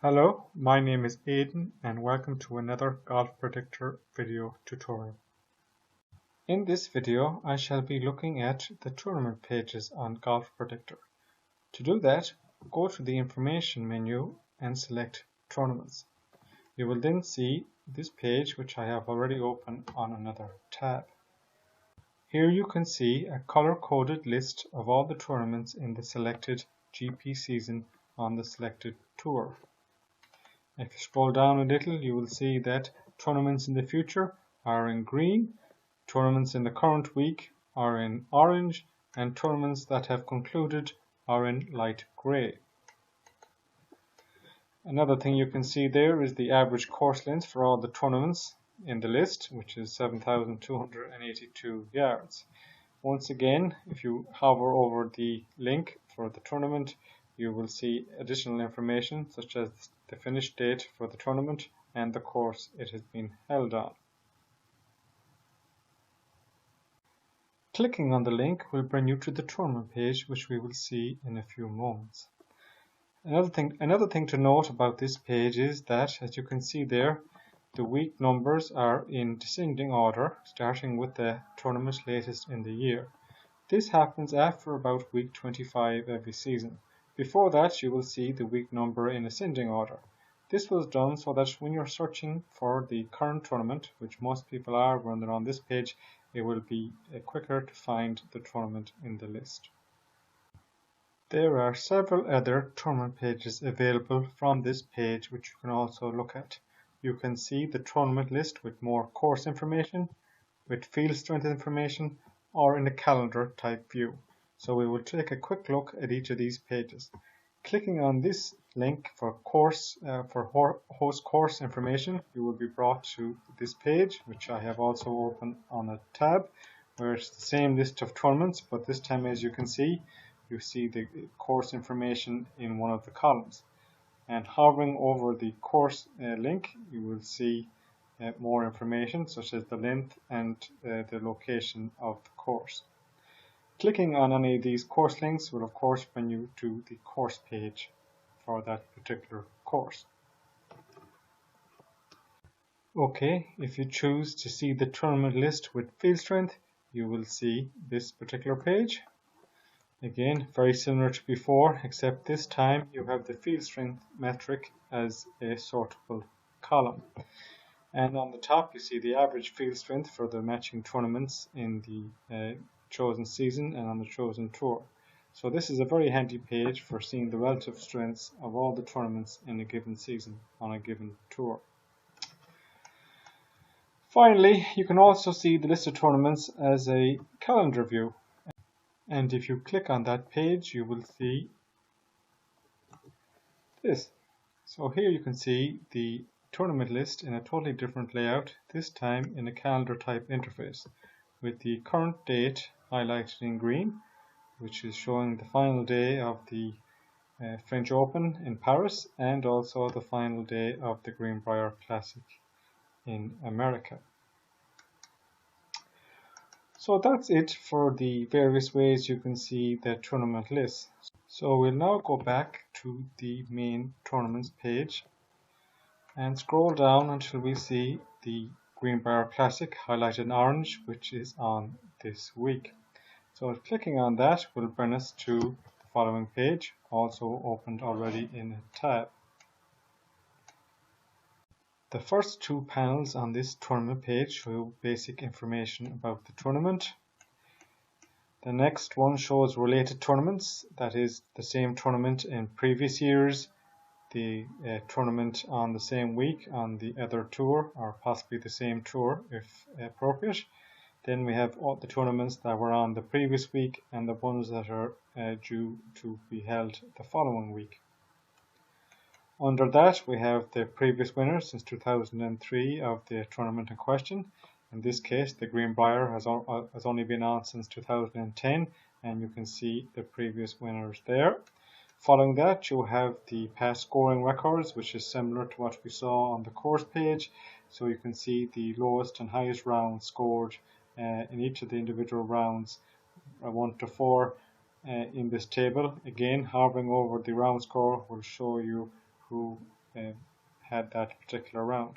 Hello, my name is Aidan and welcome to another Golf Predictor video tutorial. In this video I shall be looking at the tournament pages on Golf Predictor. To do that, go to the information menu and select Tournaments. You will then see this page, which I have already opened on another tab. Here you can see a color-coded list of all the tournaments in the selected GP season on the selected tour. If you scroll down a little, you will see that tournaments in the future are in green, tournaments in the current week are in orange, and tournaments that have concluded are in light grey. Another thing you can see there is the average course length for all the tournaments in the list, which is 7,282 yards. Once again, if you hover over the link for the tournament, you will see additional information such as the finish date for the tournament and the course it has been held on. Clicking on the link will bring you to the tournament page, which we will see in a few moments. Another thing to note about this page is that, as you can see there, the week numbers are in descending order, starting with the tournament latest in the year. This happens after about week 25 every season. Before that, you will see the week number in ascending order. This was done so that when you're searching for the current tournament, which most people are when they're on this page, it will be quicker to find the tournament in the list. There are several other tournament pages available from this page which you can also look at. You can see the tournament list with more course information, with field strength information, or in a calendar type view. So we will take a quick look at each of these pages. Clicking on this link for host course information, you will be brought to this page, which I have also opened on a tab, where it's the same list of tournaments, but this time, as you can see, you see the course information in one of the columns. And hovering over the course link, you will see more information such as the length and the location of the course. Clicking on any of these course links will of course bring you to the course page for that particular course. Okay, if you choose to see the tournament list with field strength, you will see this particular page. Again, very similar to before, except this time you have the field strength metric as a sortable column. And on the top you see the average field strength for the matching tournaments in the chosen season and on the chosen tour. So this is a very handy page for seeing the relative strengths of all the tournaments in a given season on a given tour. Finally, you can also see the list of tournaments as a calendar view. And if you click on that page, you will see this. So here you can see the tournament list in a totally different layout, this time in a calendar type interface, with the current date highlighted in green, which is showing the final day of the French Open in Paris and also the final day of the Greenbrier Classic in America. So that's it for the various ways you can see the tournament list. So we'll now go back to the main tournaments page and scroll down until we see the Greenbrier Classic highlighted in orange, which is on this week. So clicking on that will bring us to the following page, also opened already in a tab. The first two panels on this tournament page show basic information about the tournament. The next one shows related tournaments, that is the same tournament in previous years, the tournament on the same week on the other tour, or possibly the same tour if appropriate. Then we have all the tournaments that were on the previous week and the ones that are due to be held the following week. Under that, we have the previous winners since 2003 of the tournament in question. In this case, the Greenbrier has only been on since 2010, and you can see the previous winners there. Following that, you have the past scoring records, which is similar to what we saw on the course page. So you can see the lowest and highest rounds scored in each of the individual rounds, 1 to 4, in this table. Again, hovering over the round score will show you who had that particular round.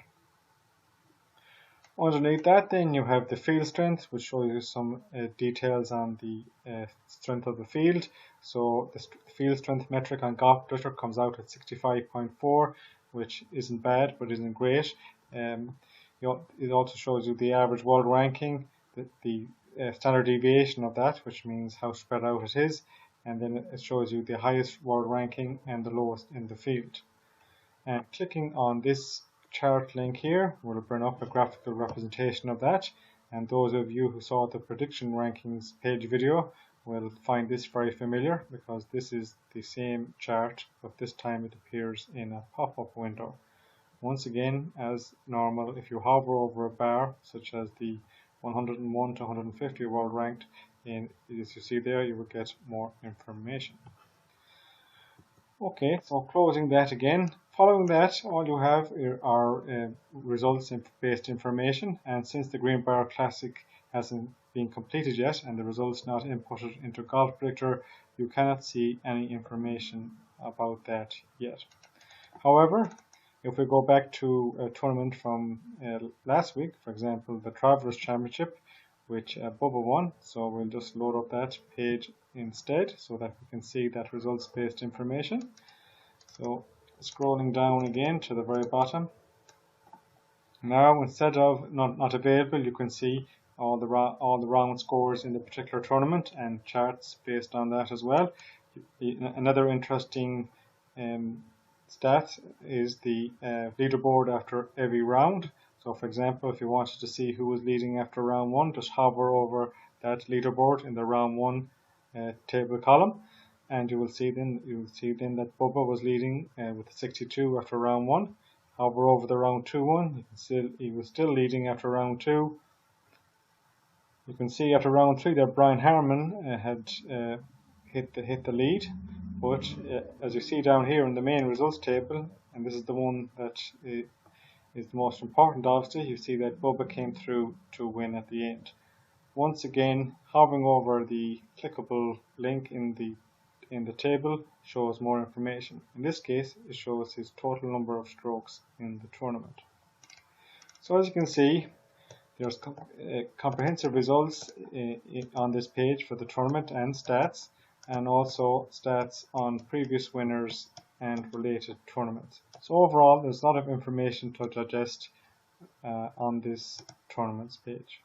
Underneath that, then you have the field strength, which shows you some details on the strength of the field. So the field strength metric on Golf Predictor comes out at 65.4, which isn't bad, but isn't great. It also shows you the average world ranking, the standard deviation of that, which means how spread out it is, and then it shows you the highest world ranking and the lowest in the field. And clicking on this chart link here will bring up a graphical representation of that, and those of you who saw the prediction rankings page video will find this very familiar, because this is the same chart, but this time it appears in a pop-up window. Once again, as normal, if you hover over a bar such as the 101 to 150 world ranked, as you see there, you will get more information. Okay, so closing that again. Following that, all you have are results-based information, and since the Green Bar Classic hasn't been completed yet and the results not inputted into Golf Predictor, you cannot see any information about that yet. However, if we go back to a tournament from last week, for example, the Travelers Championship, which Bubba won, so we'll just load up that page instead so that we can see that results-based information. So scrolling down again to the very bottom. Now, instead of not available, you can see all the round scores in the particular tournament and charts based on that as well. Another interesting stat is the leaderboard after every round. So for example, if you wanted to see who was leading after round one, just hover over that leaderboard in the round one table column, and you will see then that Bubba was leading with 62 after round one. Hover over the round two one, you can see he was still leading after round two. You can see after round three that Brian Harman had hit the lead, but as you see down here in the main results table, and this is the one that is the most important, obviously, you see that Bubba came through to win at the end. Once again, hovering over the clickable link in the table shows more information. In this case, it shows his total number of strokes in the tournament. So as you can see, there's comprehensive results on this page for the tournament and stats, and also stats on previous winners and related tournaments. So overall, there's a lot of information to digest on this tournaments page.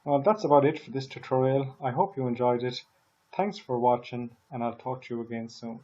Well, that's about it for this tutorial. I hope you enjoyed it. Thanks for watching, and I'll talk to you again soon.